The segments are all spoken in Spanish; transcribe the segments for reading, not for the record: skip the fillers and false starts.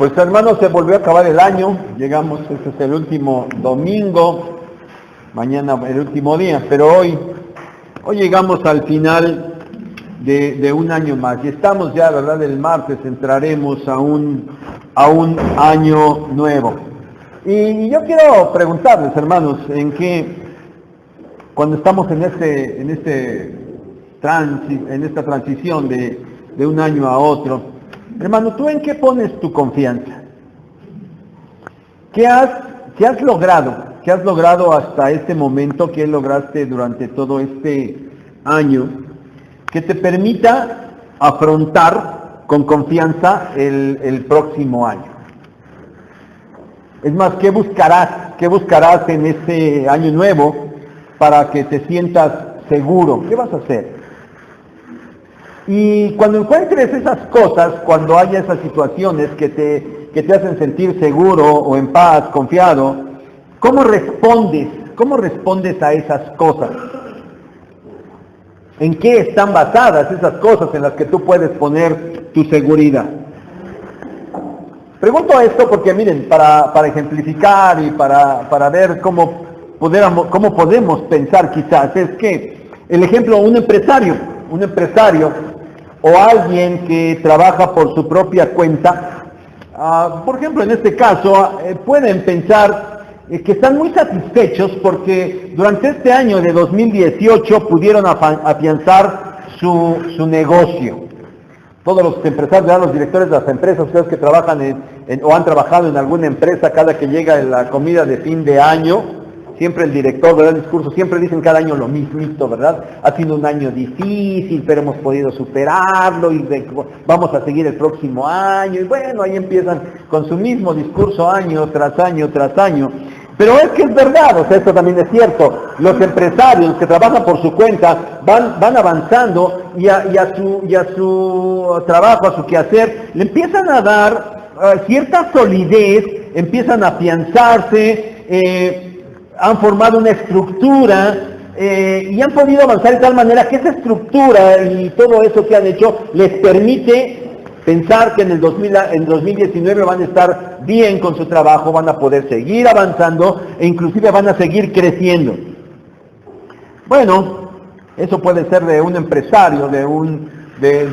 Pues hermanos, se volvió a acabar el año, llegamos, este es el último domingo, mañana el último día, pero hoy llegamos al final de un año más, y estamos ya, ¿verdad? El martes entraremos a un año nuevo. Y yo quiero preguntarles, hermanos, cuando estamos en esta transición de un año a otro, hermano, ¿tú en qué pones tu confianza? ¿Qué has logrado? ¿Qué has logrado hasta este momento? ¿Qué lograste durante todo este año que te permita afrontar con confianza el próximo año? Es más, ¿qué buscarás en este año nuevo para que te sientas seguro? ¿Qué vas a hacer? Y cuando encuentres esas cosas, cuando haya esas situaciones que te hacen sentir seguro o en paz, confiado, ¿cómo respondes? ¿Cómo respondes a esas cosas? ¿En qué están basadas esas cosas en las que tú puedes poner tu seguridad? Pregunto esto porque miren, para ejemplificar y para ver cómo podemos pensar quizás, es que el ejemplo, un empresario o alguien que trabaja por su propia cuenta, por ejemplo en este caso, pueden pensar que están muy satisfechos porque durante este año de 2018 pudieron afianzar su negocio. Todos los empresarios, los directores de las empresas, ustedes que trabajan o han trabajado en alguna empresa, cada que llega la comida de fin de año, siempre el director, ¿verdad? El discurso, siempre dicen cada año lo mismito, ¿verdad? Ha sido un año difícil, pero hemos podido superarlo y vamos a seguir el próximo año. Y bueno, ahí empiezan con su mismo discurso año tras año tras año. Pero es que es verdad, o sea, esto también es cierto. Los empresarios que trabajan por su cuenta van avanzando y a su trabajo, a su quehacer, le empiezan a dar cierta solidez, empiezan a afianzarse, han formado una estructura y han podido avanzar de tal manera que esa estructura y todo eso que han hecho les permite pensar que en 2019 van a estar bien con su trabajo, van a poder seguir avanzando e inclusive van a seguir creciendo. Bueno, eso puede ser de un empresario, de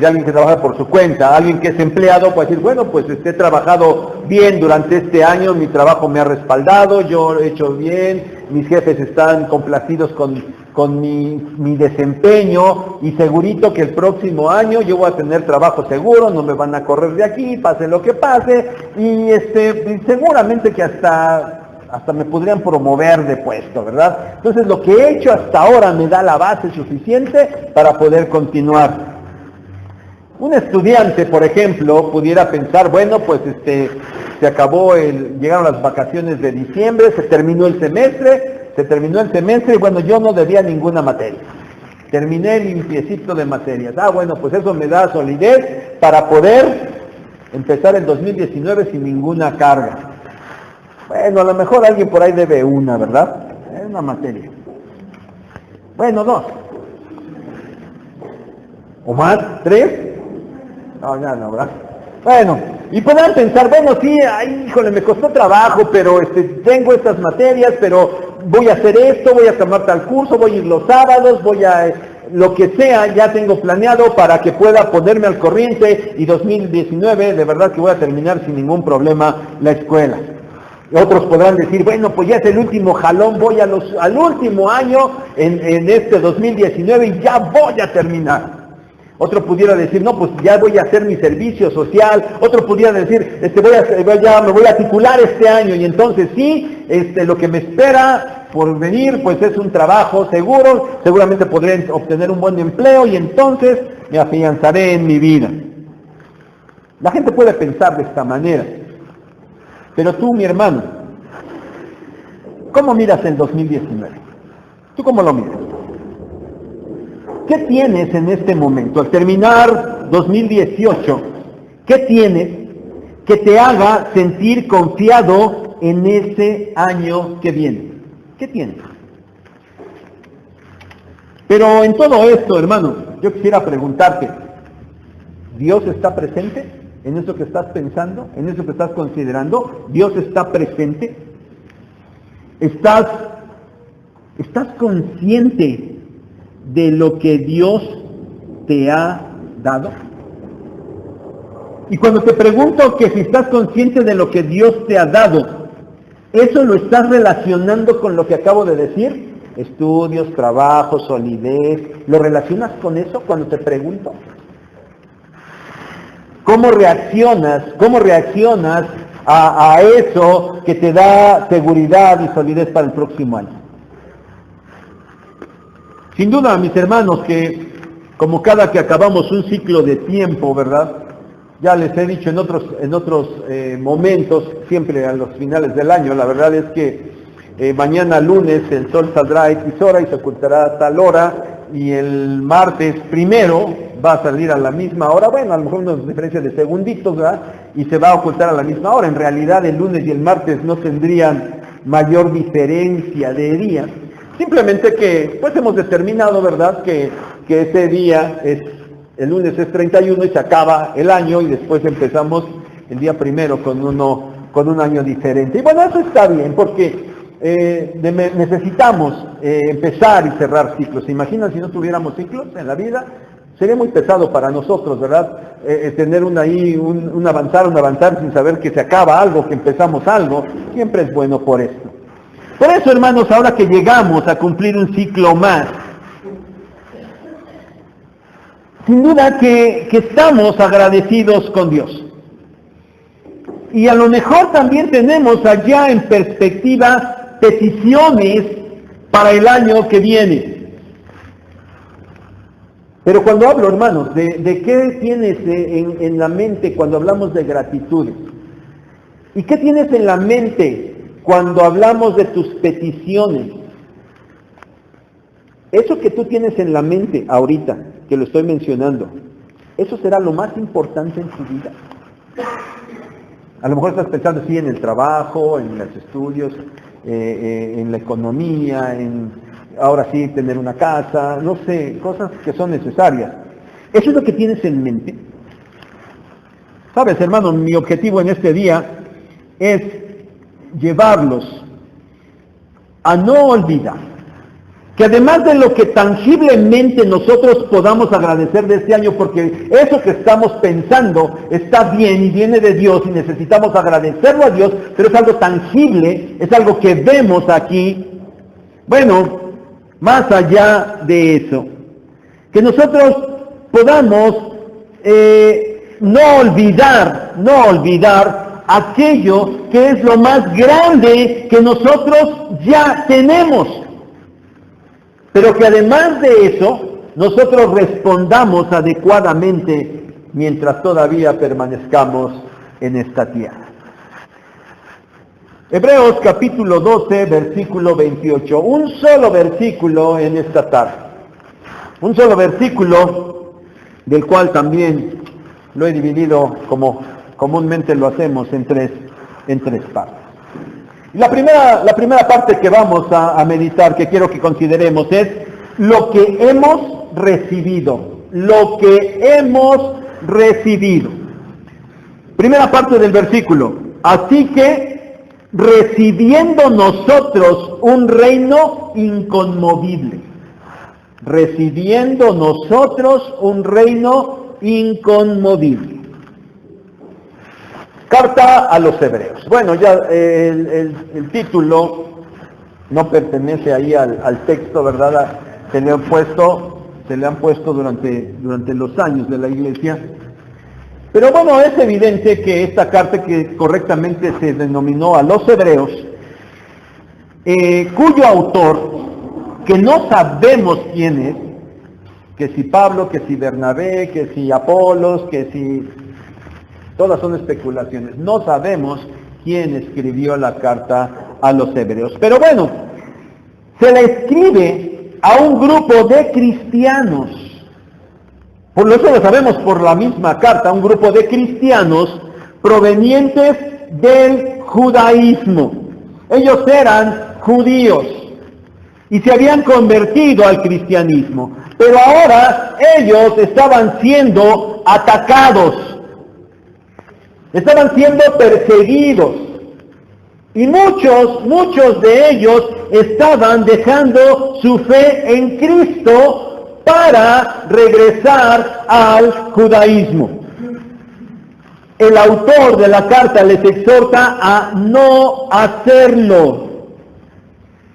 alguien que trabaja por su cuenta, alguien que es empleado puede decir, bueno, pues he trabajado bien durante este año, mi trabajo me ha respaldado, yo lo he hecho bien, mis jefes están complacidos con mi desempeño y segurito que el próximo año yo voy a tener trabajo seguro, no me van a correr de aquí, pase lo que pase, y seguramente que hasta me podrían promover de puesto, ¿verdad? Entonces lo que he hecho hasta ahora me da la base suficiente para poder continuar. Un estudiante, por ejemplo, pudiera pensar, bueno, pues se acabó, llegaron las vacaciones de diciembre, se terminó el semestre y bueno, yo no debía ninguna materia. Terminé limpiecito de materias. Bueno, pues eso me da solidez para poder empezar el 2019 sin ninguna carga. Bueno, a lo mejor alguien por ahí debe una, ¿verdad? Una materia. Bueno, 2. ¿O más? 3. No, ya no, ¿verdad? Bueno, y podrán pensar, bueno, sí, híjole, me costó trabajo, pero tengo estas materias, pero voy a hacer esto, voy a tomar tal curso, voy a ir los sábados, lo que sea, ya tengo planeado para que pueda ponerme al corriente y 2019, de verdad que voy a terminar sin ningún problema la escuela. Y otros podrán decir, bueno, pues ya es el último jalón, voy al último año en este 2019 y ya voy a terminar. Otro pudiera decir, no, pues ya voy a hacer mi servicio social. Otro pudiera decir, me voy a titular este año y entonces sí, lo que me espera por venir, pues es un trabajo seguro, seguramente podré obtener un buen empleo y entonces me afianzaré en mi vida. La gente puede pensar de esta manera, pero tú, mi hermano, ¿cómo miras el 2019? ¿Tú cómo lo miras? ¿Qué tienes en este momento? Al terminar 2018, ¿qué tienes que te haga sentir confiado en ese año que viene? ¿Qué tienes? Pero en todo esto, hermano, yo quisiera preguntarte, ¿Dios está presente en eso que estás pensando, en eso que estás considerando? ¿Dios está presente? ¿Estás consciente de lo que Dios te ha dado? Y cuando te pregunto que si estás consciente de lo que Dios te ha dado, ¿eso lo estás relacionando con lo que acabo de decir? Estudios, trabajo, solidez. ¿Lo relacionas con eso cuando te pregunto? ¿Cómo reaccionas a eso que te da seguridad y solidez para el próximo año? Sin duda, mis hermanos, que como cada que acabamos un ciclo de tiempo, ¿verdad? Ya les he dicho en otros momentos, siempre a los finales del año, la verdad es que mañana lunes el sol saldrá a X hora y se ocultará a tal hora, y el martes primero va a salir a la misma hora, bueno, a lo mejor una diferencia de segunditos, ¿verdad? Y se va a ocultar a la misma hora. En realidad el lunes y el martes no tendrían mayor diferencia de día. Simplemente que pues hemos determinado, ¿verdad?, que ese día el lunes es 31 y se acaba el año, y después empezamos el día primero con un año diferente. Y bueno, eso está bien, porque necesitamos empezar y cerrar ciclos. ¿Se imaginan si no tuviéramos ciclos en la vida? Sería muy pesado para nosotros, ¿verdad? Tener un avanzar sin saber que se acaba algo, que empezamos algo. Siempre es bueno por esto. Por eso, hermanos, ahora que llegamos a cumplir un ciclo más, sin duda que estamos agradecidos con Dios. Y a lo mejor también tenemos allá en perspectiva peticiones para el año que viene. Pero cuando hablo, hermanos, ¿de qué tienes en la mente cuando hablamos de gratitud? ¿Y qué tienes en la mente cuando hablamos de tus peticiones? Eso que tú tienes en la mente ahorita, que lo estoy mencionando, ¿eso será lo más importante en tu vida? A lo mejor estás pensando sí en el trabajo, en los estudios, en la economía, en ahora sí tener una casa, no sé, cosas que son necesarias. ¿Eso es lo que tienes en mente? Sabes, hermano, mi objetivo en este día es llevarlos a no olvidar que además de lo que tangiblemente nosotros podamos agradecer de este año, porque eso que estamos pensando está bien y viene de Dios y necesitamos agradecerlo a Dios, pero es algo tangible, es algo que vemos aquí. Bueno, más allá de eso, que nosotros podamos no olvidar aquello que es lo más grande que nosotros ya tenemos. Pero que además de eso, nosotros respondamos adecuadamente mientras todavía permanezcamos en esta tierra. Hebreos capítulo 12, versículo 28. Un solo versículo en esta tarde. Un solo versículo del cual también lo he dividido como comúnmente lo hacemos en tres partes. La primera parte que vamos a meditar, que quiero que consideremos, es lo que hemos recibido. Lo que hemos recibido. Primera parte del versículo. Así que, recibiendo nosotros un reino inconmovible. Recibiendo nosotros un reino inconmovible. Carta a los Hebreos. Bueno, ya el título no pertenece ahí al texto, ¿verdad? Se le han puesto durante los años de la iglesia. Pero bueno, es evidente que esta carta, que correctamente se denominó a los Hebreos, cuyo autor, que no sabemos quién es, que si Pablo, que si Bernabé, que si Apolos, que si... Todas son especulaciones. No sabemos quién escribió la carta a los Hebreos. Pero bueno, se le escribe a un grupo de cristianos. Por eso lo sabemos por la misma carta, un grupo de cristianos provenientes del judaísmo. Ellos eran judíos y se habían convertido al cristianismo. Pero ahora ellos estaban siendo atacados. estaban siendo perseguidos. Y muchos de ellos estaban dejando su fe en Cristo para regresar al judaísmo. El autor de la carta les exhorta a no hacerlo.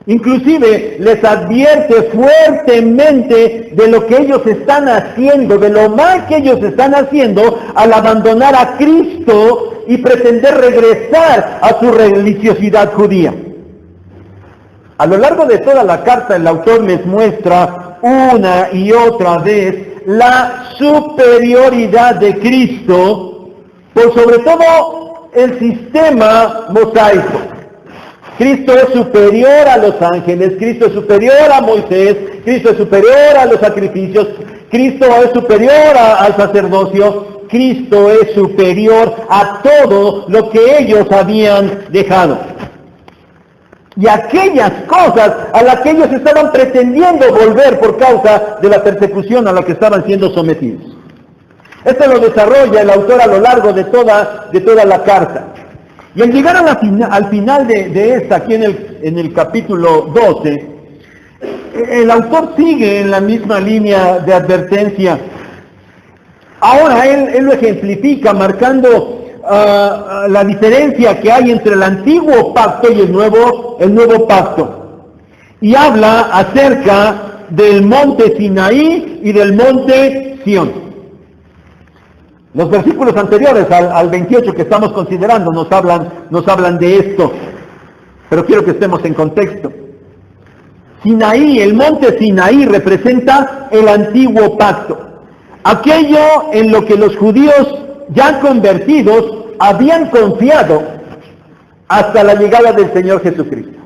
Inclusive les advierte fuertemente de lo que ellos están haciendo, de lo mal que ellos están haciendo al abandonar a Cristo y pretender regresar a su religiosidad judía. A lo largo de toda la carta el autor les muestra una y otra vez la superioridad de Cristo por sobre todo el sistema mosaico. Cristo es superior a los ángeles, Cristo es superior a Moisés, Cristo es superior a los sacrificios, Cristo es superior al sacerdocio, Cristo es superior a todo lo que ellos habían dejado. Y aquellas cosas a las que ellos estaban pretendiendo volver por causa de la persecución a la que estaban siendo sometidos. Esto lo desarrolla el autor a lo largo de toda la carta. Y al llegar al final de esta, aquí en el capítulo 12, el autor sigue en la misma línea de advertencia. Ahora él lo ejemplifica marcando la diferencia que hay entre el antiguo pacto y el nuevo pacto. Y habla acerca del monte Sinaí y del monte Sión. Los versículos anteriores al 28 que estamos considerando nos hablan de esto, pero quiero que estemos en contexto. Sinaí, el monte Sinaí representa el antiguo pacto, aquello en lo que los judíos ya convertidos habían confiado hasta la llegada del Señor Jesucristo.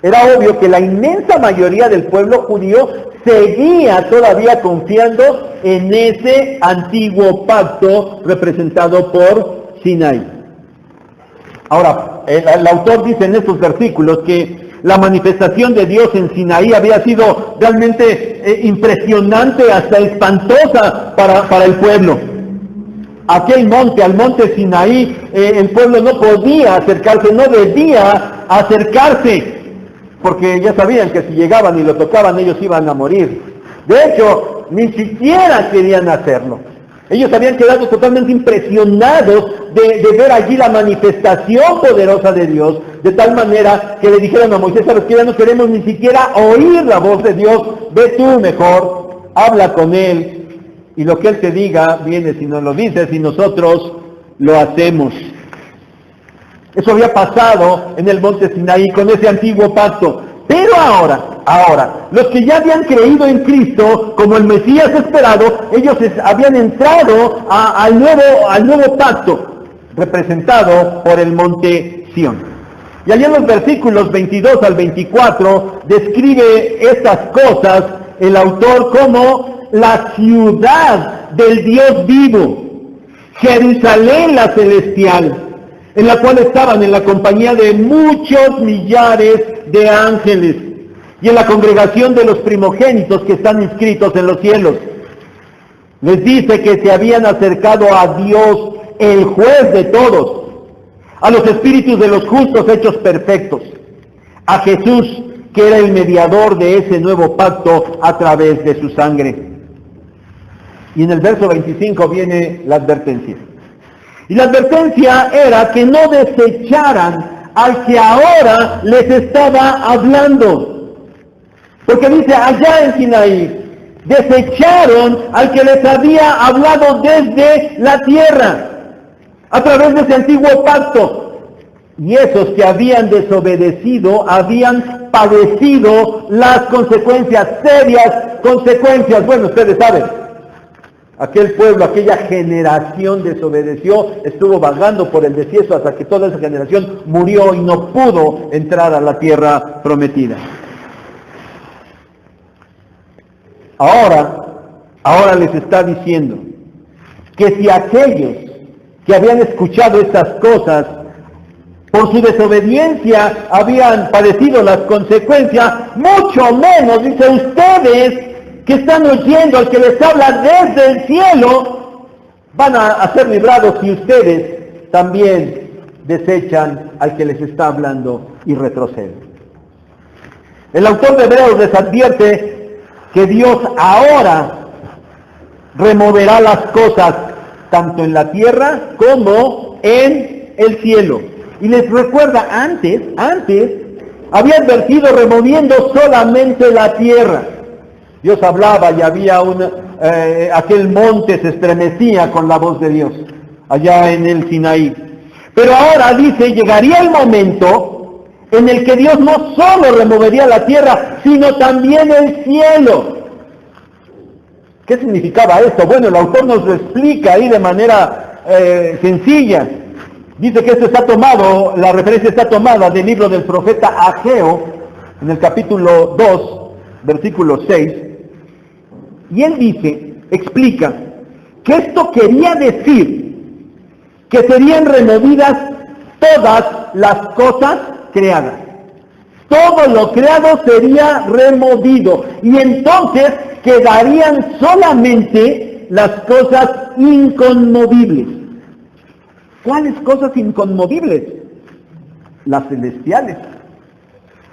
Era obvio que la inmensa mayoría del pueblo judío seguía todavía confiando en ese antiguo pacto representado por Sinaí. Ahora, el autor dice en estos versículos que la manifestación de Dios en Sinaí había sido realmente impresionante, hasta espantosa para el pueblo. Aquel monte, al monte Sinaí, el pueblo no podía acercarse, no debía acercarse, porque ya sabían que si llegaban y lo tocaban ellos iban a morir. De hecho, ni siquiera querían hacerlo. Ellos habían quedado totalmente impresionados de ver allí la manifestación poderosa de Dios, de tal manera que le dijeron a Moisés: ¿sabes qué? Ya no queremos ni siquiera oír la voz de Dios, ve tú mejor, habla con Él, y lo que Él te diga, viene si nos lo dices y nosotros lo hacemos. Eso había pasado en el monte Sinaí con ese antiguo pacto. Pero ahora, los que ya habían creído en Cristo como el Mesías esperado, ellos habían entrado al nuevo pacto, representado por el monte Sión. Y allí en los versículos 22 al 24 describe estas cosas el autor como la ciudad del Dios vivo, Jerusalén la celestial, en la cual estaban en la compañía de muchos millares de ángeles y en la congregación de los primogénitos que están inscritos en los cielos. Les dice que se habían acercado a Dios, el juez de todos, a los espíritus de los justos hechos perfectos, a Jesús, que era el mediador de ese nuevo pacto a través de su sangre. Y en el verso 25 viene la advertencia. Y la advertencia era que no desecharan al que ahora les estaba hablando. Porque dice, allá en Sinaí, desecharon al que les había hablado desde la tierra, a través de ese antiguo pacto. Y esos que habían desobedecido habían padecido las consecuencias, serias consecuencias. Bueno, ustedes saben, aquel pueblo, aquella generación desobedeció, estuvo vagando por el desierto hasta que toda esa generación murió y no pudo entrar a la tierra prometida. Ahora les está diciendo que si aquellos que habían escuchado estas cosas por su desobediencia habían padecido las consecuencias, mucho menos, dice, ustedes que están oyendo al que les habla desde el cielo, van a ser librados si ustedes también desechan al que les está hablando y retroceden. El autor de Hebreos les advierte que Dios ahora removerá las cosas tanto en la tierra como en el cielo. Y les recuerda, antes había advertido removiendo solamente la tierra. Dios hablaba y había aquel monte se estremecía con la voz de Dios, allá en el Sinaí. Pero ahora dice, llegaría el momento en el que Dios no solo removería la tierra, sino también el cielo. ¿Qué significaba esto? Bueno, el autor nos lo explica ahí de manera sencilla. Dice que esto está tomado, la referencia está tomada del libro del profeta Ageo, en el capítulo 2, versículo 6. Y él dice, explica, que esto quería decir que serían removidas todas las cosas creadas. Todo lo creado sería removido. Y entonces quedarían solamente las cosas inconmovibles. ¿Cuáles cosas inconmovibles? Las celestiales.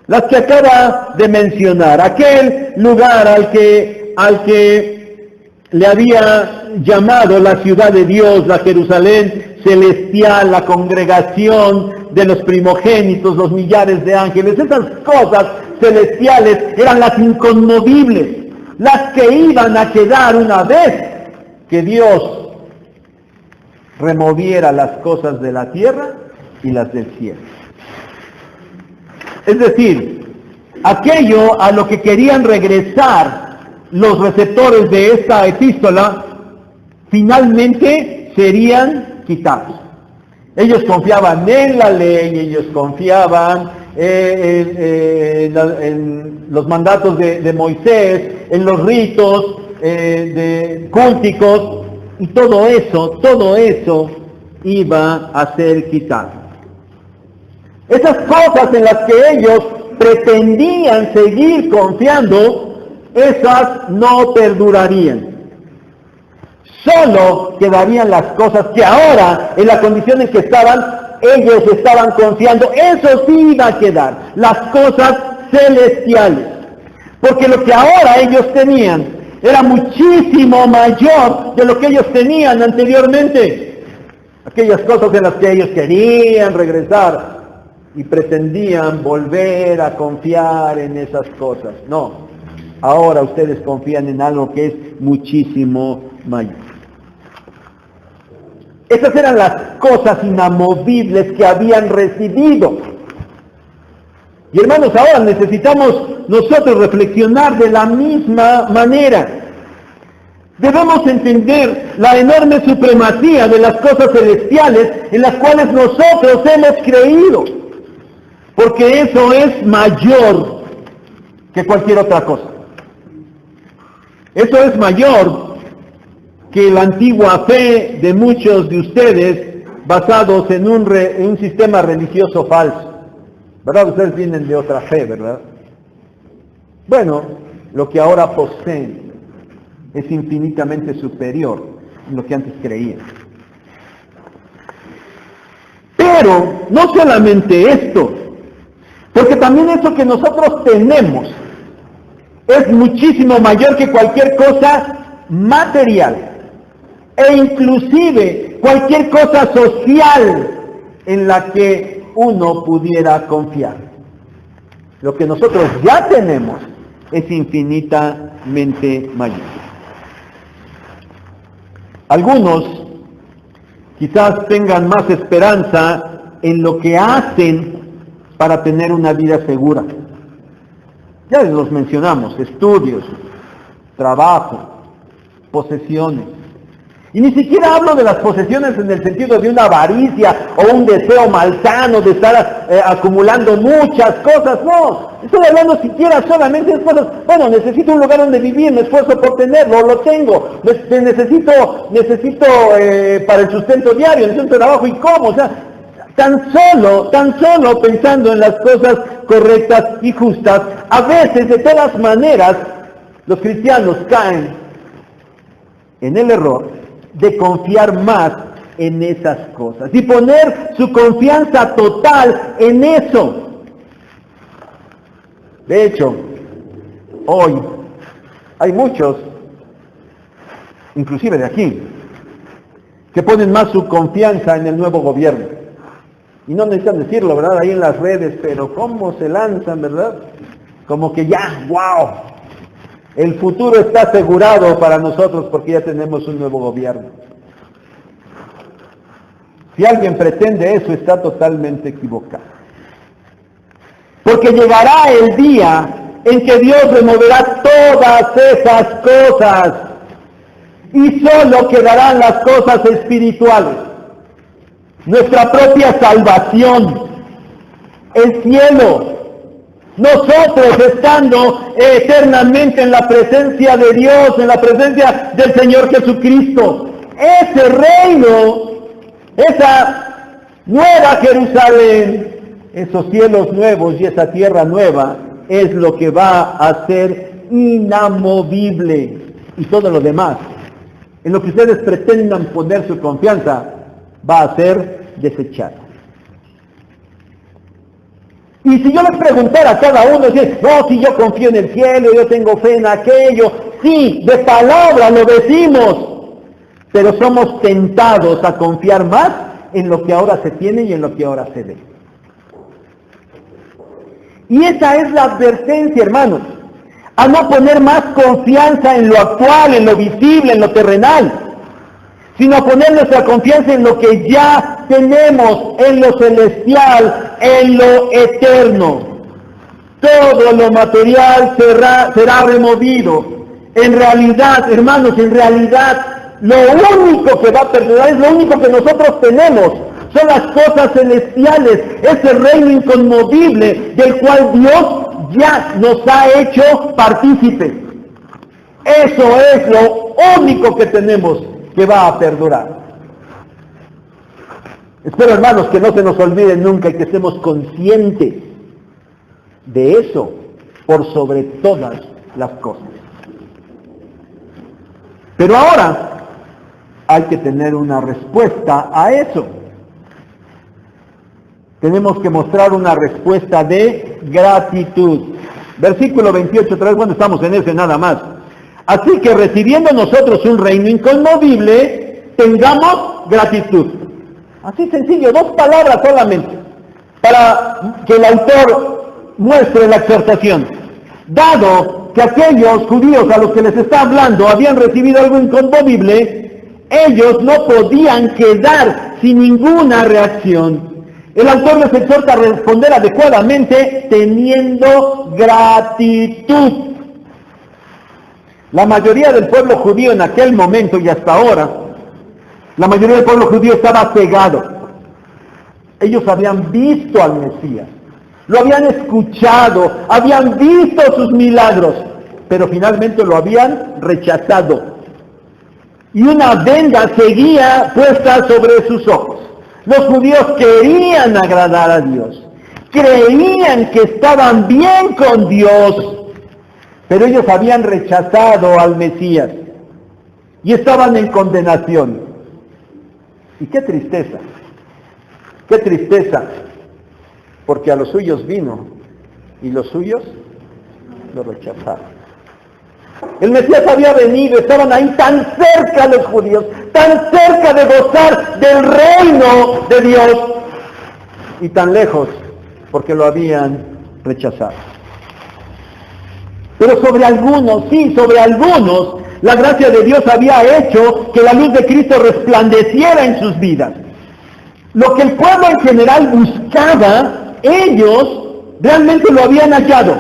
Las que acaba de mencionar. Aquel lugar al que le había llamado la ciudad de Dios, la Jerusalén celestial, la congregación de los primogénitos, los millares de ángeles. Esas cosas celestiales eran las inconmovibles, las que iban a quedar una vez que Dios removiera las cosas de la tierra y las del cielo. Es decir, aquello a lo que querían regresar los receptores de esta epístola, finalmente serían quitados. Ellos confiaban en la ley, ellos confiaban en los mandatos de Moisés, en los ritos culticos, y todo eso iba a ser quitado. Esas cosas en las que ellos pretendían seguir confiando, esas no perdurarían. Solo quedarían las cosas que ahora, en la condición en que ellos estaban confiando, eso sí iba a quedar, las cosas celestiales. Porque lo que ahora ellos tenían era muchísimo mayor de lo que ellos tenían anteriormente. Aquellas cosas en las que ellos querían regresar y pretendían volver a confiar en esas cosas. No, ahora ustedes confían en algo que es muchísimo mayor. Esas eran las cosas inamovibles que habían recibido. Y hermanos, ahora necesitamos nosotros reflexionar de la misma manera. Debemos entender la enorme supremacía de las cosas celestiales en las cuales nosotros hemos creído. Porque eso es mayor que cualquier otra cosa. Eso es mayor que la antigua fe de muchos de ustedes basados en un sistema religioso falso. ¿Verdad? Ustedes vienen de otra fe, ¿verdad? Bueno, lo que ahora poseen es infinitamente superior a lo que antes creían. Pero no solamente esto, porque también eso que nosotros tenemos es muchísimo mayor que cualquier cosa material e inclusive cualquier cosa social en la que uno pudiera confiar. Lo que nosotros ya tenemos es infinitamente mayor. Algunos quizás tengan más esperanza en lo que hacen para tener una vida segura. Ya les los mencionamos: estudios, trabajo, posesiones. Y ni siquiera hablo de las posesiones en el sentido de una avaricia o un deseo malsano de estar acumulando muchas cosas. No, estoy hablando siquiera solamente de cosas. Bueno, necesito un lugar donde vivir, me esfuerzo por tenerlo, lo tengo. Necesito para el sustento diario, necesito un trabajo. ¿Y cómo? O sea, tan solo pensando en las cosas correctas y justas, a veces, de todas maneras, los cristianos caen en el error de confiar más en esas cosas y poner su confianza total en eso. De hecho, hoy hay muchos, inclusive de aquí, que ponen más su confianza en el nuevo gobierno. Y no necesitan decirlo, ¿verdad? Ahí en las redes, pero cómo se lanzan, ¿verdad? Como que ya, wow, el futuro está asegurado para nosotros porque ya tenemos un nuevo gobierno. Si alguien pretende eso, está totalmente equivocado. Porque llegará el día en que Dios removerá todas esas cosas y solo quedarán las cosas espirituales. Nuestra propia salvación, el cielo, nosotros estando eternamente en la presencia de Dios, en la presencia del Señor Jesucristo. Ese reino, esa nueva Jerusalén, esos cielos nuevos y esa tierra nueva, es lo que va a ser inamovible. Y todo lo demás, en lo que ustedes pretendan poner su confianza, va a ser desechado. Y si yo les preguntara a cada uno, no, si yo confío en el cielo, yo tengo fe en aquello, sí, de palabra lo decimos, pero somos tentados a confiar más en lo que ahora se tiene y en lo que ahora se ve. Y esa es la advertencia, hermanos, a no poner más confianza en lo actual, en lo visible, en lo terrenal, sino poner nuestra confianza en lo que ya tenemos, en lo celestial, en lo eterno. Todo lo material será removido. En realidad, hermanos, en realidad, lo único que va a perdurar es lo único que nosotros tenemos. Son las cosas celestiales, ese reino inconmovible del cual Dios ya nos ha hecho partícipes. Eso es lo único que tenemos que va a perdurar. Espero, hermanos, que no se nos olvide nunca y que estemos conscientes de eso por sobre todas las cosas. Pero ahora hay que tener una respuesta a eso. Tenemos que mostrar una respuesta de gratitud. Versículo 28, otra vez, cuando estamos en ese nada más. Así que recibiendo nosotros un reino inconmovible, tengamos gratitud. Así sencillo, 2 palabras solamente, para que el autor muestre la exhortación. Dado que aquellos judíos a los que les está hablando habían recibido algo inconmovible, ellos no podían quedar sin ninguna reacción. El autor les exhorta a responder adecuadamente teniendo gratitud. La mayoría del pueblo judío en aquel momento y hasta ahora, la mayoría del pueblo judío estaba cegado. Ellos habían visto al Mesías, lo habían escuchado, habían visto sus milagros, pero finalmente lo habían rechazado. Y una venda seguía puesta sobre sus ojos. Los judíos querían agradar a Dios, creían que estaban bien con Dios, pero ellos habían rechazado al Mesías y estaban en condenación. Y qué tristeza, porque a los suyos vino y los suyos lo rechazaron. El Mesías había venido, estaban ahí tan cerca los judíos, tan cerca de gozar del reino de Dios, y tan lejos porque lo habían rechazado. Pero sobre algunos, la gracia de Dios había hecho que la luz de Cristo resplandeciera en sus vidas. Lo que el pueblo en general buscaba, ellos realmente lo habían hallado.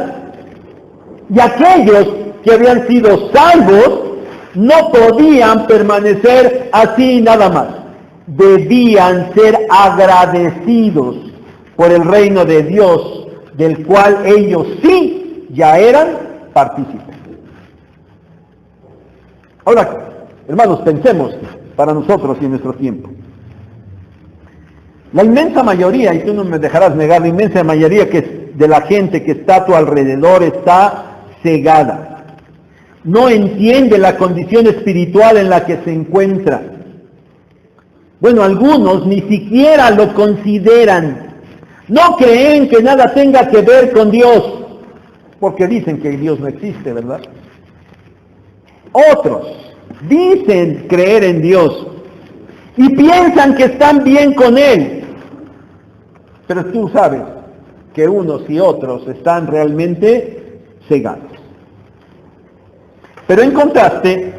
Y aquellos que habían sido salvos no podían permanecer así nada más. Debían ser agradecidos por el reino de Dios, del cual ellos sí ya eran partícipes. Ahora, hermanos, pensemos para nosotros y en nuestro tiempo. La inmensa mayoría, y tú no me dejarás negar, la inmensa mayoría de la gente que está a tu alrededor está cegada. No entiende la condición espiritual en la que se encuentra. Bueno, algunos ni siquiera lo consideran. No creen que nada tenga que ver con Dios, porque dicen que Dios no existe, ¿verdad? Otros dicen creer en Dios y piensan que están bien con Él. Pero tú sabes que unos y otros están realmente cegados. Pero en contraste,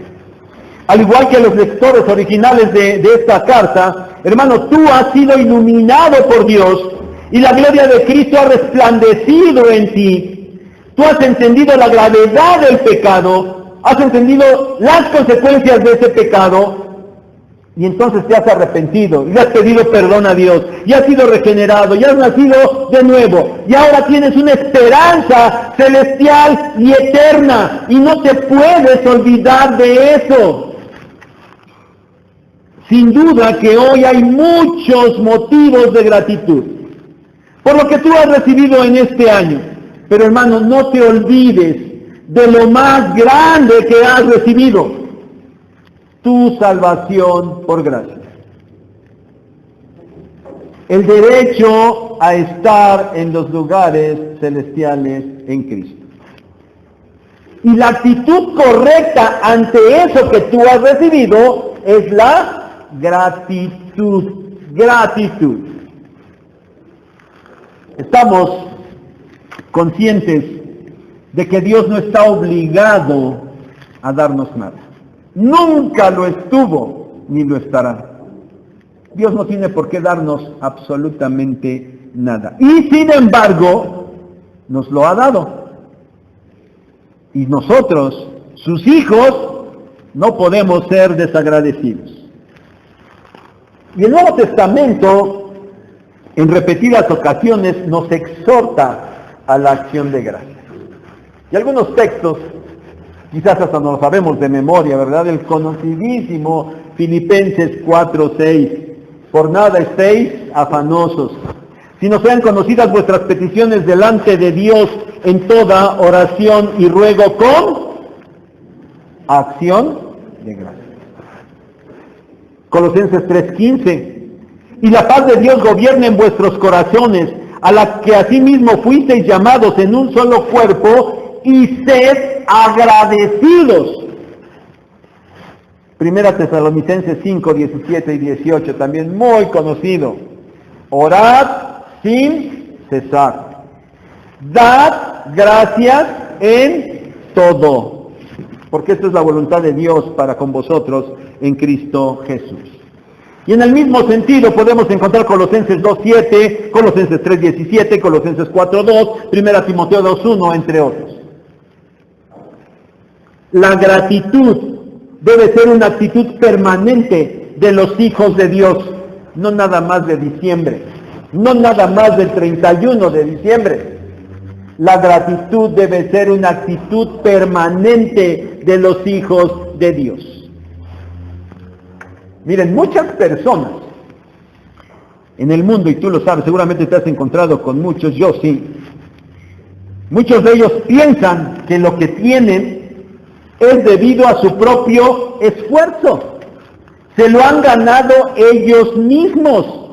al igual que los lectores originales de esta carta, hermano, tú has sido iluminado por Dios y la gloria de Cristo ha resplandecido en ti. Tú has entendido la gravedad del pecado, has entendido las consecuencias de ese pecado, y entonces te has arrepentido, y le has pedido perdón a Dios, y has sido regenerado, y has nacido de nuevo, y ahora tienes una esperanza celestial y eterna, y no te puedes olvidar de eso. Sin duda que hoy hay muchos motivos de gratitud por lo que tú has recibido en este año. Pero hermano, no te olvides de lo más grande que has recibido: tu salvación por gracia. El derecho a estar en los lugares celestiales en Cristo. Y la actitud correcta ante eso que tú has recibido es la gratitud. Gratitud. Estamos conscientes de que Dios no está obligado a darnos nada. Nunca lo estuvo ni lo estará. Dios no tiene por qué darnos absolutamente nada. Y sin embargo, nos lo ha dado. Y nosotros, sus hijos, no podemos ser desagradecidos. Y el Nuevo Testamento, en repetidas ocasiones, nos exhorta a la acción de gracias. Y algunos textos, quizás hasta no lo sabemos de memoria, ¿verdad? El conocidísimo Filipenses 4:6. Por nada estéis afanosos, sino sean conocidas vuestras peticiones delante de Dios en toda oración y ruego con acción de gracias. Colosenses 3:15. Y la paz de Dios gobierne en vuestros corazones, a la que asimismo fuisteis llamados en un solo cuerpo, y sed agradecidos. Primera Tesalonicenses 5:17 y 18, también muy conocido. Orad sin cesar. Dad gracias en todo, porque esta es la voluntad de Dios para con vosotros en Cristo Jesús. Y en el mismo sentido podemos encontrar Colosenses 2:7, Colosenses 3:17, Colosenses 4:2, Primera Timoteo 2:1, entre otros. La gratitud debe ser una actitud permanente de los hijos de Dios, no nada más de diciembre, no nada más del 31 de diciembre. La gratitud debe ser una actitud permanente de los hijos de Dios. Miren, muchas personas en el mundo, y tú lo sabes, seguramente te has encontrado con muchos, yo sí. Muchos de ellos piensan que lo que tienen es debido a su propio esfuerzo. Se lo han ganado ellos mismos.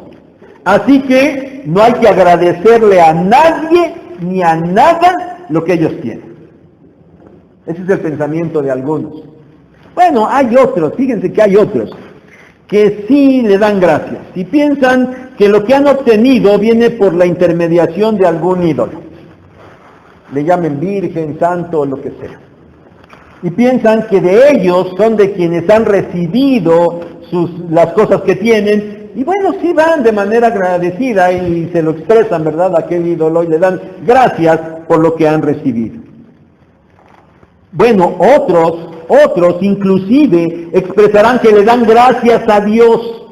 Así que no hay que agradecerle a nadie ni a nada lo que ellos tienen. Ese es el pensamiento de algunos. Bueno, hay otros, fíjense que hay otros que sí le dan gracias y piensan que lo que han obtenido viene por la intermediación de algún ídolo. Le llamen virgen, santo, lo que sea. Y piensan que de ellos son de quienes han recibido las cosas que tienen, y bueno, sí van de manera agradecida y se lo expresan, ¿verdad?, a aquel ídolo y le dan gracias por lo que han recibido. Bueno, otros inclusive expresarán que le dan gracias a Dios,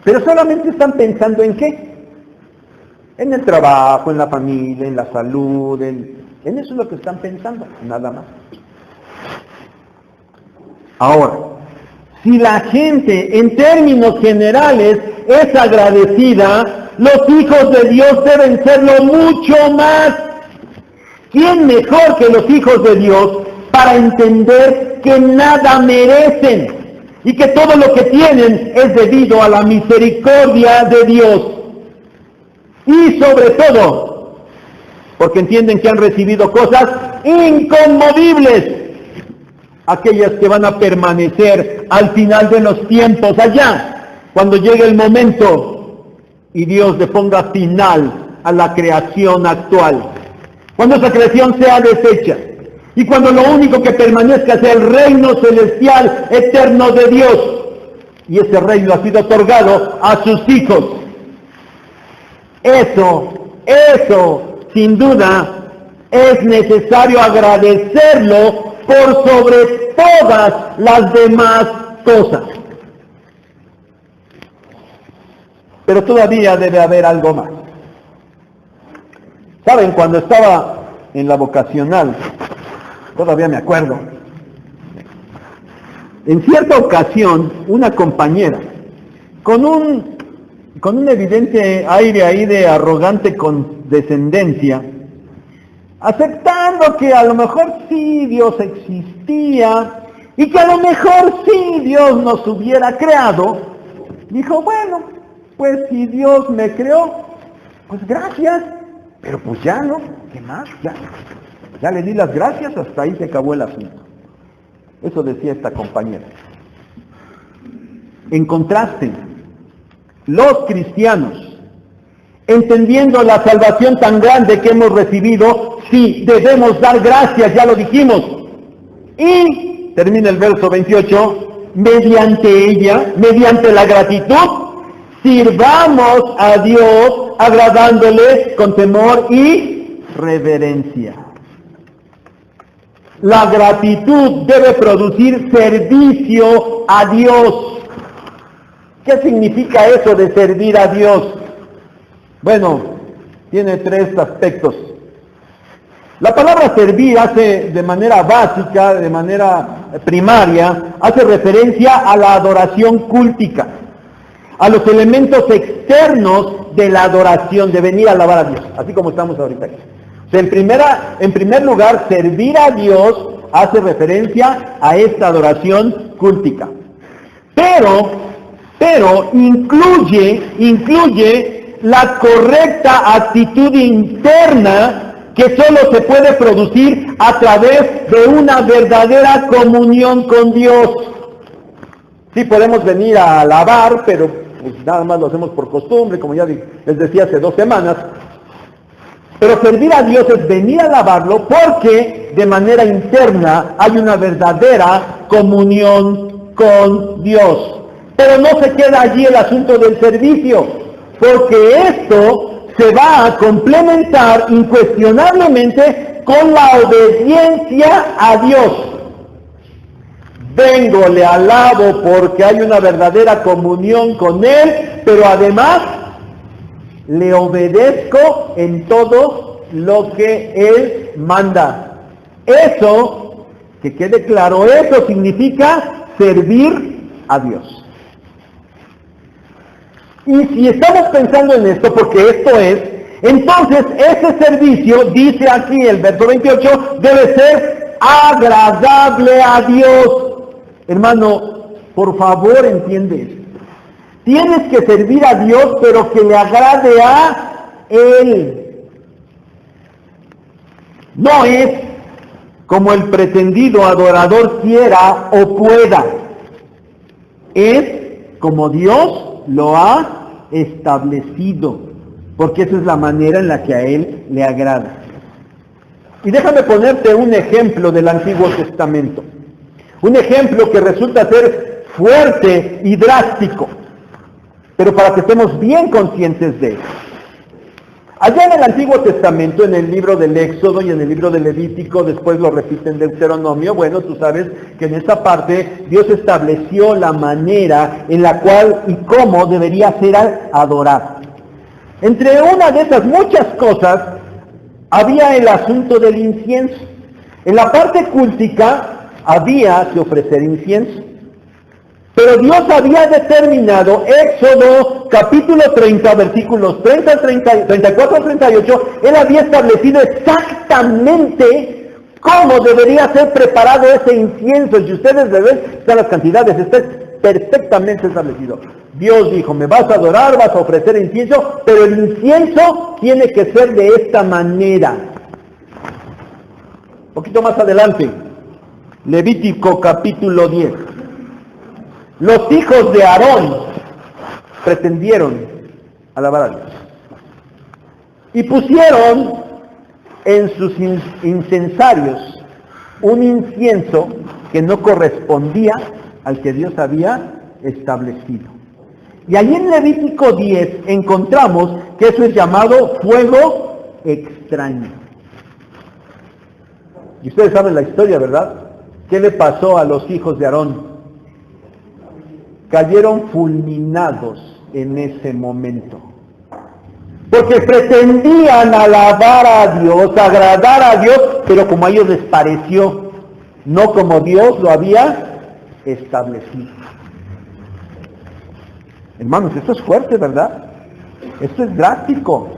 pero solamente están pensando ¿en qué? En el trabajo, en la familia, en la salud, en eso es lo que están pensando, nada más. Ahora, si la gente en términos generales es agradecida, los hijos de Dios deben serlo mucho más. ¿Quién mejor que los hijos de Dios para entender que nada merecen, y que todo lo que tienen es debido a la misericordia de Dios. Y sobre todo, porque entienden que han recibido cosas inconmovibles, aquellas que van a permanecer al final de los tiempos, allá, cuando llegue el momento y Dios le ponga final a la creación actual. Cuando esa creación sea deshecha y cuando lo único que permanezca sea el reino celestial eterno de Dios, y ese reino ha sido otorgado a sus hijos. Eso, sin duda, es necesario agradecerlo por sobre todas las demás cosas. Pero todavía debe haber algo más. ¿Saben? Cuando estaba en la vocacional, todavía me acuerdo, en cierta ocasión, una compañera, con un evidente aire ahí de arrogante condescendencia, aceptando que a lo mejor sí Dios existía y que a lo mejor sí Dios nos hubiera creado, dijo, bueno, pues si Dios me creó, pues gracias, pero pues ya no, ¿qué más? Ya le di las gracias, hasta ahí se acabó el asunto. Eso decía esta compañera. En contraste, los cristianos, entendiendo la salvación tan grande que hemos recibido, sí debemos dar gracias, ya lo dijimos. Y termina el verso 28, mediante ella, mediante la gratitud, sirvamos a Dios agradándole con temor y reverencia. La gratitud debe producir servicio a Dios. ¿Qué significa eso de servir a Dios? Bueno, tiene tres aspectos. La palabra servir hace de manera básica, de manera primaria, hace referencia a la adoración cúltica, a los elementos externos de la adoración, de venir a alabar a Dios, así como estamos ahorita aquí. O sea, en primer lugar, servir a Dios hace referencia a esta adoración cúltica. Pero incluye la correcta actitud interna que solo se puede producir a través de una verdadera comunión con Dios. Sí podemos venir a alabar, pero pues nada más lo hacemos por costumbre, como ya les decía hace 2 semanas. Pero servir a Dios es venir a alabarlo porque de manera interna hay una verdadera comunión con Dios. Pero no se queda allí el asunto del servicio, porque esto se va a complementar incuestionablemente con la obediencia a Dios. Vengo, le alabo porque hay una verdadera comunión con Él, pero además le obedezco en todo lo que Él manda. Eso, que quede claro, eso significa servir a Dios. Y si estamos pensando en esto, porque esto es, entonces ese servicio, dice aquí el verso 28, debe ser agradable a Dios. Hermano, por favor entiende esto. Tienes que servir a Dios, pero que le agrade a Él. No es como el pretendido adorador quiera o pueda. Es como Dios lo ha establecido, porque esa es la manera en la que a Él le agrada. Y déjame ponerte un ejemplo del Antiguo Testamento. Un ejemplo que resulta ser fuerte y drástico, pero para que estemos bien conscientes de él. Allá en el Antiguo Testamento, en el libro del Éxodo y en el libro del Levítico, después lo repiten en Deuteronomio, bueno, tú sabes que en esta parte Dios estableció la manera en la cual y cómo debería ser adorado. Entre una de esas muchas cosas, había el asunto del incienso. En la parte cúltica, había que ofrecer incienso. Pero Dios había determinado, Éxodo capítulo 30, versículos 34 al 38, Él había establecido exactamente cómo debería ser preparado ese incienso. Y ustedes ven, están las cantidades, perfectamente establecido. Dios dijo, me vas a adorar, vas a ofrecer incienso, pero el incienso tiene que ser de esta manera. Un poquito más adelante, Levítico capítulo 10. Los hijos de Aarón pretendieron alabar a Dios y pusieron en sus incensarios un incienso que no correspondía al que Dios había establecido. Y allí en Levítico 10 encontramos que eso es llamado fuego extraño. Y ustedes saben la historia, ¿verdad? ¿Qué le pasó a los hijos de Aarón? Cayeron fulminados en ese momento. Porque pretendían alabar a Dios, agradar a Dios, pero como a ellos les pareció, no como Dios lo había establecido. Hermanos, esto es fuerte, ¿verdad? Esto es drástico.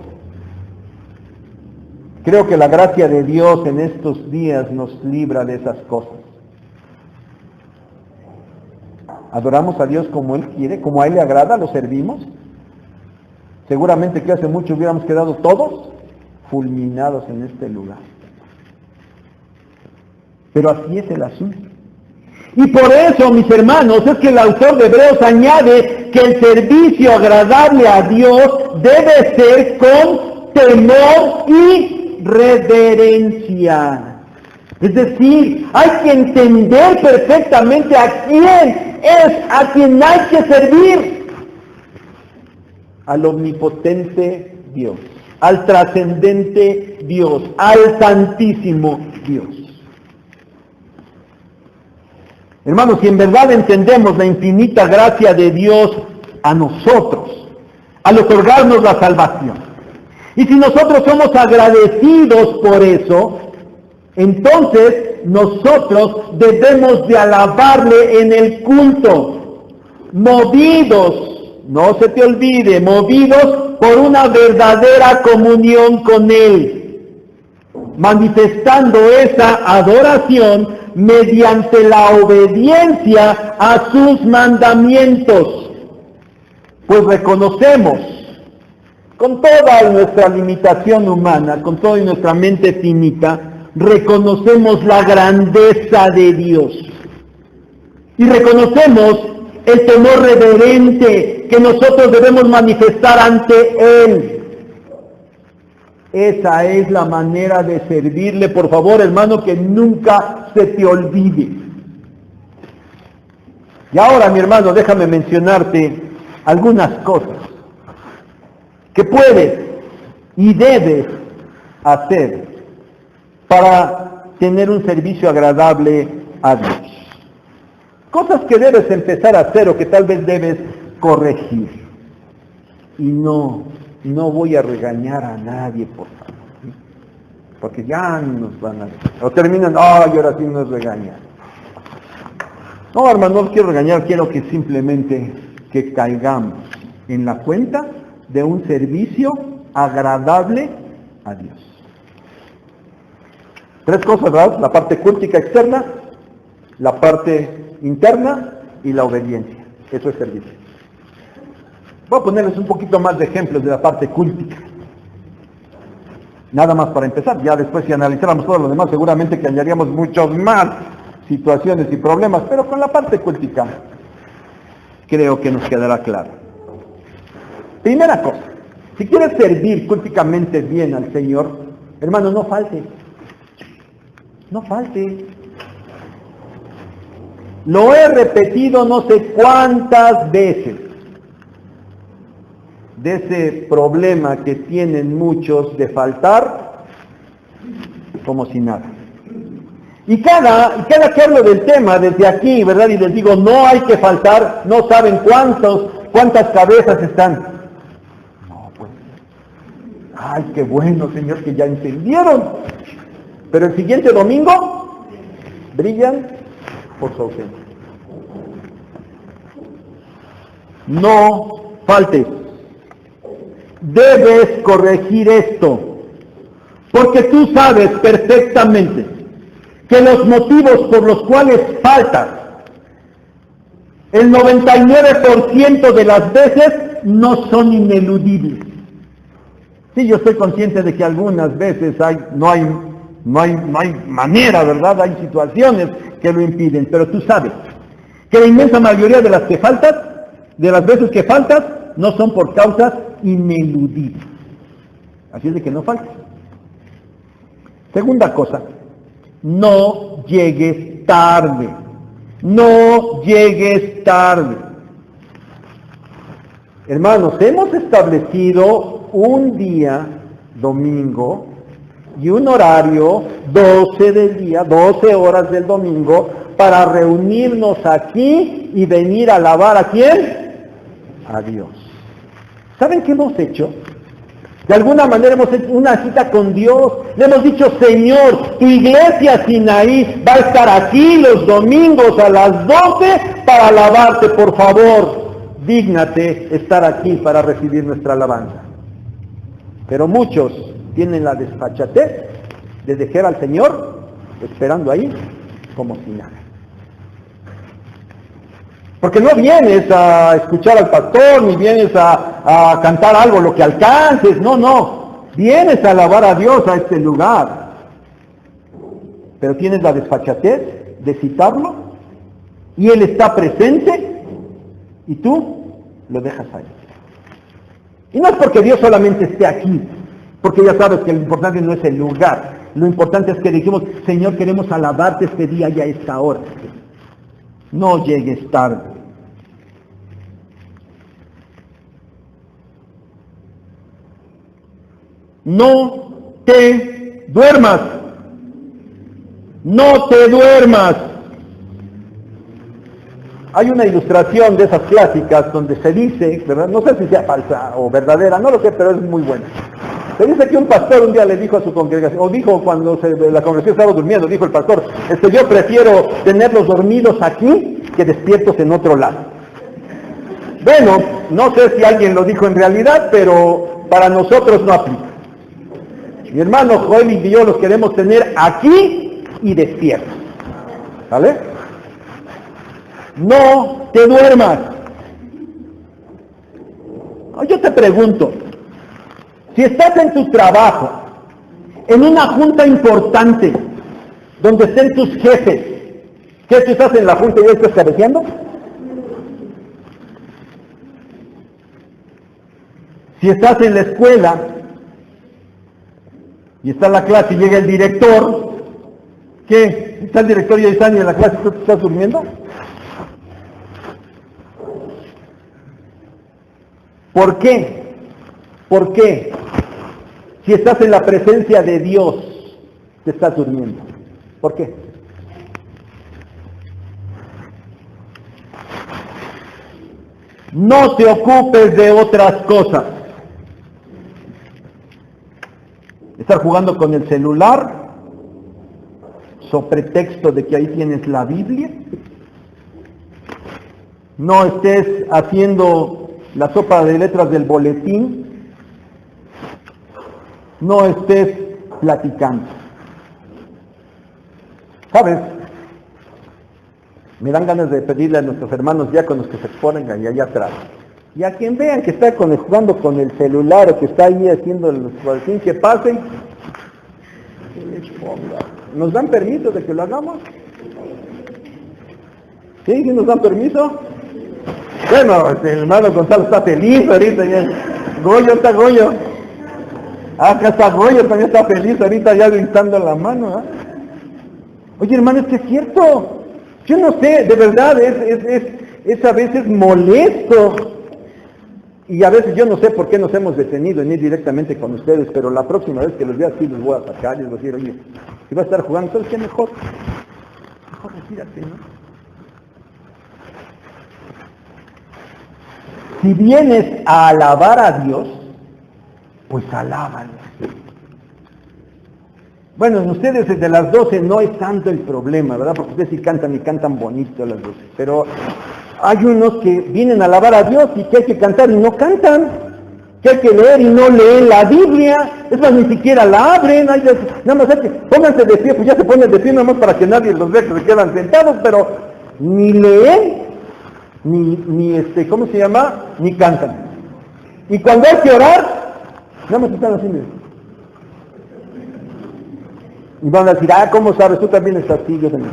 Creo que la gracia de Dios en estos días nos libra de esas cosas. Adoramos a Dios como Él quiere, como a Él le agrada, lo servimos. Seguramente que hace mucho hubiéramos quedado todos fulminados en este lugar. Pero así es el asunto. Y por eso, mis hermanos, es que el autor de Hebreos añade que el servicio agradable a Dios debe ser con temor y reverencia. Es decir, hay que entender perfectamente a quién es a quien hay que servir. Al omnipotente Dios, al trascendente Dios, al santísimo Dios. Hermanos, si en verdad entendemos la infinita gracia de Dios a nosotros, al otorgarnos la salvación, y si nosotros somos agradecidos por eso, entonces nosotros debemos de alabarle en el culto, movidos, no se te olvide, movidos por una verdadera comunión con Él, manifestando esa adoración mediante la obediencia a sus mandamientos. Pues reconocemos, con toda nuestra limitación humana, con toda nuestra mente finita, reconocemos la grandeza de Dios. Y reconocemos el temor reverente que nosotros debemos manifestar ante Él. Esa es la manera de servirle, por favor, hermano, que nunca se te olvide. Y ahora, mi hermano, déjame mencionarte algunas cosas que puedes y debes hacer para tener un servicio agradable a Dios. Cosas que debes empezar a hacer o que tal vez debes corregir. Y no voy a regañar a nadie, por favor, ¿sí? Porque ya nos van a... O terminan, y ahora sí nos regañan. No, hermano, no quiero regañar, quiero que simplemente que caigamos en la cuenta de un servicio agradable a Dios. Tres cosas, ¿verdad? La parte cultica externa, la parte interna y la obediencia. Eso es servicio. Voy a ponerles un poquito más de ejemplos de la parte cultica. Nada más para empezar. Ya después si analizáramos todo lo demás, seguramente que hallaríamos muchos más situaciones y problemas, pero con la parte cultica creo que nos quedará claro. Primera cosa, si quieres servir culticamente bien al Señor, hermano, no falte. No falte. Lo he repetido no sé cuántas veces, de ese problema que tienen muchos de faltar como si nada. Y cada que hablo del tema desde aquí, ¿verdad? Y les digo, no hay que faltar, no saben cuántas cabezas están. No, pues, ay, qué bueno, Señor, que ya entendieron. Pero el siguiente domingo brillan por su ausencia. No faltes. Debes corregir esto, porque tú sabes perfectamente que los motivos por los cuales faltas El 99% de las veces no son ineludibles. Sí, yo estoy consciente de que algunas veces no hay manera, ¿verdad? Hay situaciones que lo impiden, pero tú sabes que la inmensa mayoría de las veces que faltas, no son por causas ineludibles. Así es de que no faltes. Segunda cosa, no llegues tarde. No llegues tarde. Hermanos, hemos establecido un día, domingo, y un horario, 12 del día, 12 horas del domingo, para reunirnos aquí y venir a alabar ¿a quién? A Dios. ¿Saben qué hemos hecho? De alguna manera hemos hecho una cita con Dios. Le hemos dicho, Señor, tu iglesia Sinaí va a estar aquí los domingos a las 12 para alabarte. Por favor, dígnate estar aquí para recibir nuestra alabanza. Pero muchos tienen la desfachatez de dejar al Señor esperando ahí como si nada. Porque no vienes a escuchar al pastor, ni vienes a cantar algo, lo que alcances, no. Vienes a alabar a Dios a este lugar. Pero tienes la desfachatez de citarlo, y Él está presente, y tú lo dejas ahí. Y no es porque Dios solamente esté aquí, porque ya sabes que lo importante no es el lugar. Lo importante es que dijimos, Señor, queremos alabarte este día y a esta hora. No llegues tarde. No te duermas. No te duermas. Hay una ilustración de esas clásicas donde se dice, ¿verdad? No sé si sea falsa o verdadera, no lo sé, pero es muy buena. Se dice que un pastor un día le dijo a su congregación, o dijo cuando la congregación estaba durmiendo, dijo el pastor, yo prefiero tenerlos dormidos aquí que despiertos en otro lado. Bueno, no sé si alguien lo dijo en realidad, pero para nosotros no aplica. Mi hermano Joel y yo los queremos tener aquí y despiertos. ¿Vale? No te duermas. Yo te pregunto, si estás en tu trabajo, en una junta importante, donde estén tus jefes, ¿qué tú estás en la junta y ya estás cabeceando? Si estás en la escuela, y está la clase y llega el director, ¿qué? ¿Está el director y ahí están en la clase y tú estás durmiendo? ¿Por qué? ¿Por qué? Si estás en la presencia de Dios, te estás durmiendo. ¿Por qué? No te ocupes de otras cosas. Estar jugando con el celular, sobre pretexto de que ahí tienes la Biblia. No estés haciendo la sopa de letras del boletín. No estés platicando. ¿Sabes? Me dan ganas de pedirle a nuestros hermanos diáconos que se exponen ahí allá atrás. Y a quien vean que está jugando con el celular o que está ahí haciendo el boletín, que pasen. ¿Nos dan permiso de que lo hagamos? ¿Sí? ¿Sí nos dan permiso? Bueno, el hermano Gonzalo está feliz ahorita. Ya. Está Goyo. Acá está Goyo, también está feliz ahorita ya gritando la mano. ¿Eh? Oye, hermano, es que es cierto. Yo no sé, de verdad, es a veces molesto. Y a veces yo no sé por qué nos hemos detenido en ir directamente con ustedes, pero la próxima vez que los vea así los voy a sacar y les voy a decir, oye, si vas a estar jugando, ¿sabes qué? Mejor retírate, ¿no? Si vienes a alabar a Dios, pues alábalo. Bueno, en ustedes desde las 12 no es tanto el problema, ¿verdad? Porque ustedes sí cantan y cantan bonito a las 12. Pero hay unos que vienen a alabar a Dios y que hay que cantar y no cantan. Que hay que leer y no leen la Biblia. Es más, ni siquiera la abren. Nada más es que pónganse de pie, pues ya se ponen de pie nada más para que nadie los vea que se quedan sentados, pero ni leen. ¿cómo se llama? Ni cantan. Y cuando hay que orar, no me están haciendo eso. Y van a decir, ¿cómo sabes? Tú también estás así, yo también.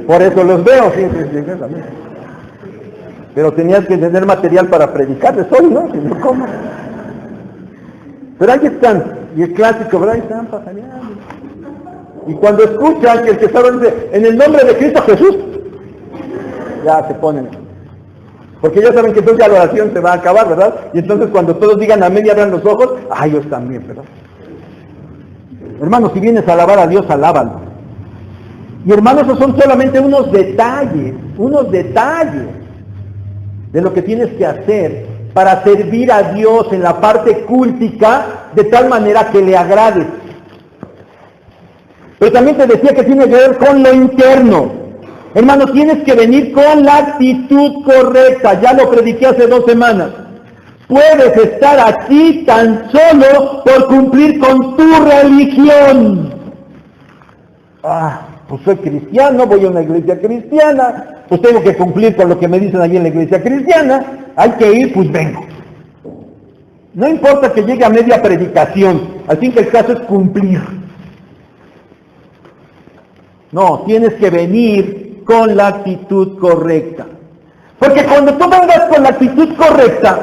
Por eso los veo, sí, también. Pero tenías que tener material para predicarles hoy, ¿no? Si no, ¿cómo? Pero ahí están, y el clásico, ¿verdad? Ahí están pajareando. Y cuando escuchan que el que está dice, en el nombre de Cristo Jesús, ya se ponen. Porque ya saben que entonces ya la oración se va a acabar, ¿verdad? Y entonces cuando todos digan amén y abran los ojos, ellos también, ¿verdad? Hermanos, si vienes a alabar a Dios, alábalo. Y hermanos, esos son solamente unos detalles de lo que tienes que hacer para servir a Dios en la parte cúltica de tal manera que le agrades. Pero también te decía que tiene que ver con lo interno. Hermano, tienes que venir con la actitud correcta. Ya lo prediqué hace 2 semanas. Puedes estar aquí tan solo por cumplir con tu religión. Pues soy cristiano, voy a una iglesia cristiana, pues tengo que cumplir con lo que me dicen allí en la iglesia cristiana, hay que ir, pues vengo. No importa que llegue a media predicación, al fin que el caso es cumplir. No, tienes que venir con la actitud correcta. Porque cuando tú vengas con la actitud correcta,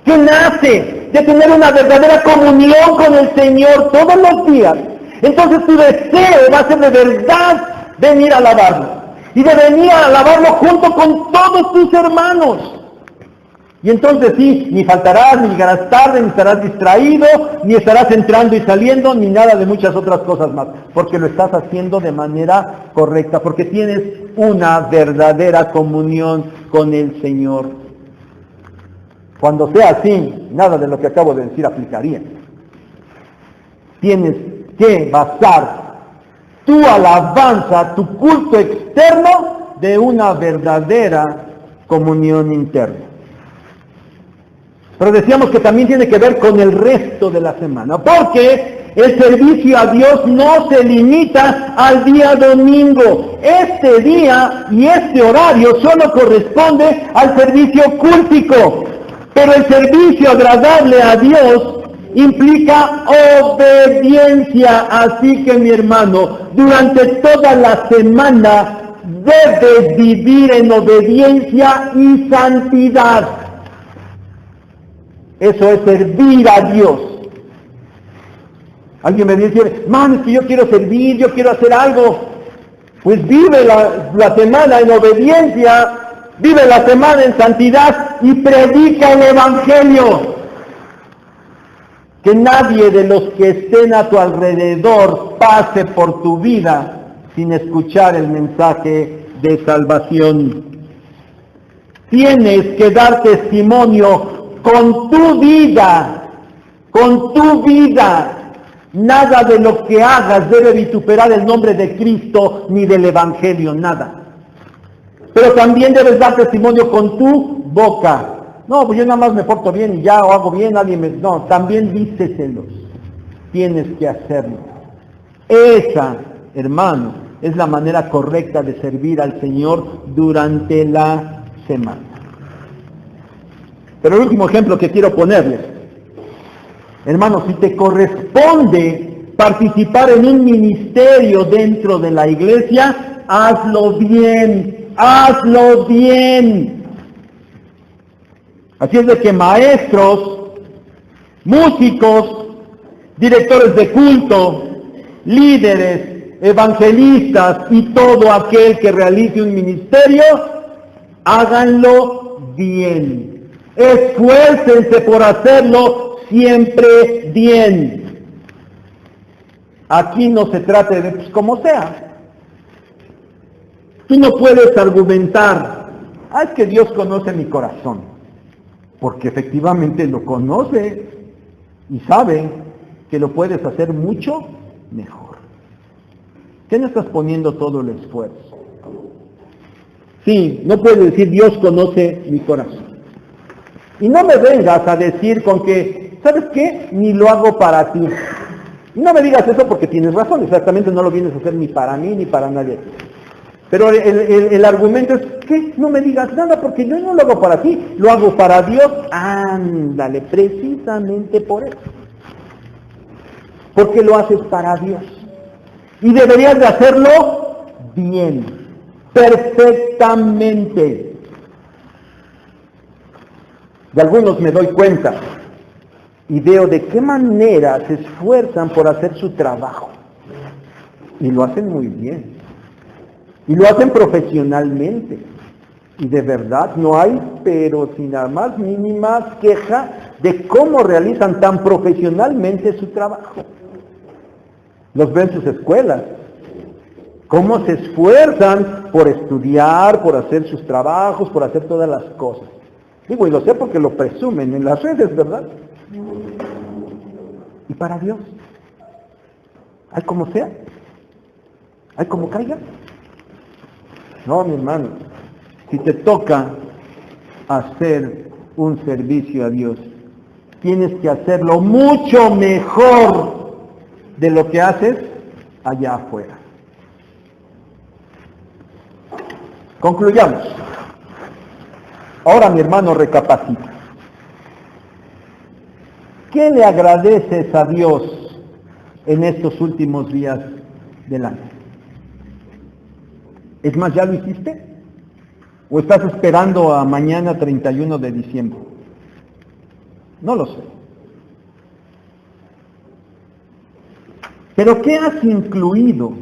que nace de tener una verdadera comunión con el Señor todos los días, entonces tu deseo va a ser de verdad venir a alabarlo. Y de venir a alabarlo junto con todos tus hermanos. Y entonces sí, ni faltarás, ni llegarás tarde, ni estarás distraído, ni estarás entrando y saliendo, ni nada de muchas otras cosas más. Porque lo estás haciendo de manera correcta, porque tienes una verdadera comunión con el Señor. Cuando sea así, nada de lo que acabo de decir aplicaría. Tienes que basar tu alabanza, tu culto externo, de una verdadera comunión interna. Pero decíamos que también tiene que ver con el resto de la semana, porque el servicio a Dios no se limita al día domingo. Este día y este horario solo corresponde al servicio cúltico, pero el servicio agradable a Dios implica obediencia. Así que, mi hermano, durante toda la semana debes vivir en obediencia y santidad. Eso es servir a Dios. Alguien me dice, es que yo quiero servir, yo quiero hacer algo. Pues vive la semana en obediencia, vive la semana en santidad y predica el Evangelio. Que nadie de los que estén a tu alrededor pase por tu vida sin escuchar el mensaje de salvación. Tienes que dar testimonio con tu vida, Nada de lo que hagas debe vituperar el nombre de Cristo ni del Evangelio, nada. Pero también debes dar testimonio con tu boca. No, pues yo nada más me porto bien y ya, o hago bien, No, también díceselos. Tienes que hacerlo. Esa, hermano, es la manera correcta de servir al Señor durante la semana. Pero el último ejemplo que quiero ponerles, hermano, si te corresponde participar en un ministerio dentro de la iglesia, hazlo bien, hazlo bien. Así es de que maestros, músicos, directores de culto, líderes, evangelistas y todo aquel que realice un ministerio, háganlo bien. Esfuércense por hacerlo siempre bien. Aquí no se trata de pues como sea. Tú no puedes argumentar, es que Dios conoce mi corazón, porque efectivamente lo conoce y sabe que lo puedes hacer mucho mejor. ¿Qué no estás poniendo todo el esfuerzo? Sí, no puedes decir Dios conoce mi corazón. Y no me vengas a decir con que, ¿sabes qué? Ni lo hago para ti. Y no me digas eso porque tienes razón, exactamente no lo vienes a hacer ni para mí ni para nadie. Pero el argumento es, qué? No me digas nada porque yo no lo hago para ti, lo hago para Dios. Ándale, precisamente por eso. Porque lo haces para Dios. Y deberías de hacerlo bien, perfectamente. De algunos me doy cuenta y veo de qué manera se esfuerzan por hacer su trabajo. Y lo hacen muy bien. Y lo hacen profesionalmente. Y de verdad no hay, pero sin la más mínima queja de cómo realizan tan profesionalmente su trabajo. Los ven en sus escuelas. Cómo se esfuerzan por estudiar, por hacer sus trabajos, por hacer todas las cosas. Digo, y lo sé porque lo presumen en las redes, ¿verdad? Y para Dios, hay como sea, hay como caiga. No, mi hermano, si te toca hacer un servicio a Dios, tienes que hacerlo mucho mejor de lo que haces allá afuera. Concluyamos. Ahora, mi hermano, recapacita. ¿Qué le agradeces a Dios en estos últimos días del año? Es más, ¿ya lo hiciste? ¿O estás esperando a mañana 31 de diciembre? No lo sé. ¿Pero qué has incluido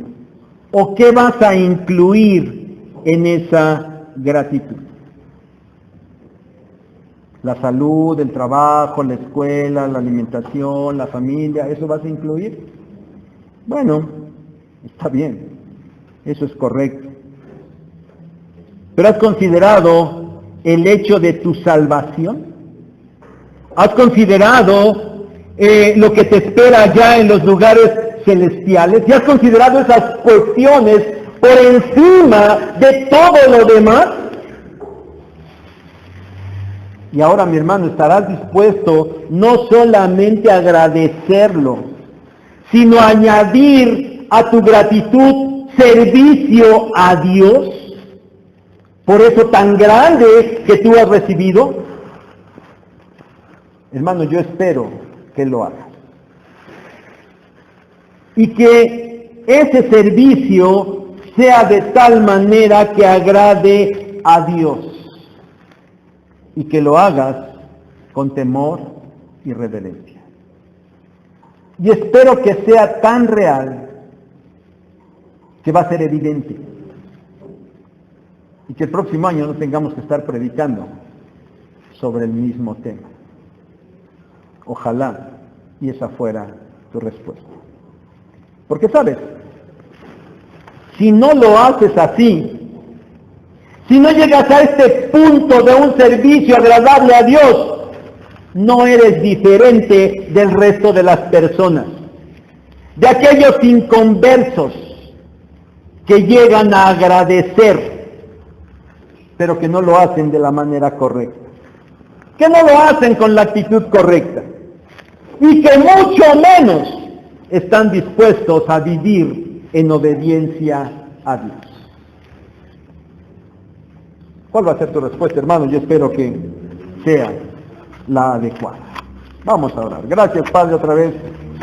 o qué vas a incluir en esa gratitud? La salud, el trabajo, la escuela, la alimentación, la familia, ¿eso vas a incluir? Bueno, está bien, eso es correcto. ¿Pero has considerado el hecho de tu salvación? ¿Has considerado lo que te espera allá en los lugares celestiales? ¿Y has considerado esas cuestiones por encima de todo lo demás? Y ahora, mi hermano, estarás dispuesto no solamente a agradecerlo, sino a añadir a tu gratitud servicio a Dios, por eso tan grande que tú has recibido. Hermano, yo espero que lo hagas. Y que ese servicio sea de tal manera que agrade a Dios. Y que lo hagas con temor y reverencia. Y espero que sea tan real que va a ser evidente. Y que el próximo año no tengamos que estar predicando sobre el mismo tema. Ojalá y esa fuera tu respuesta. Porque sabes, si no lo haces así, si no llegas a este punto de un servicio agradable a Dios, no eres diferente del resto de las personas, de aquellos inconversos que llegan a agradecer, pero que no lo hacen de la manera correcta, que no lo hacen con la actitud correcta, y que mucho menos están dispuestos a vivir en obediencia a Dios. ¿Cuál va a ser tu respuesta, hermano? Yo espero que sea la adecuada. Vamos a orar. Gracias, Padre, otra vez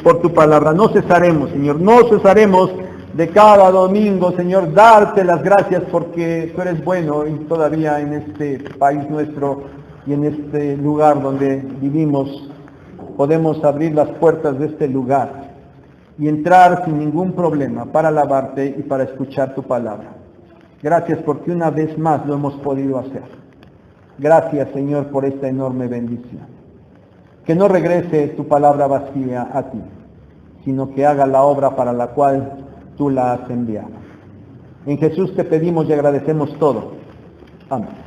por tu palabra. No cesaremos, Señor, no cesaremos de cada domingo, Señor, darte las gracias porque tú eres bueno y todavía en este país nuestro y en este lugar donde vivimos podemos abrir las puertas de este lugar y entrar sin ningún problema para alabarte y para escuchar tu palabra. Gracias porque una vez más lo hemos podido hacer. Gracias, Señor, por esta enorme bendición. Que no regrese tu palabra vacía a ti, sino que haga la obra para la cual tú la has enviado. En Jesús te pedimos y agradecemos todo. Amén.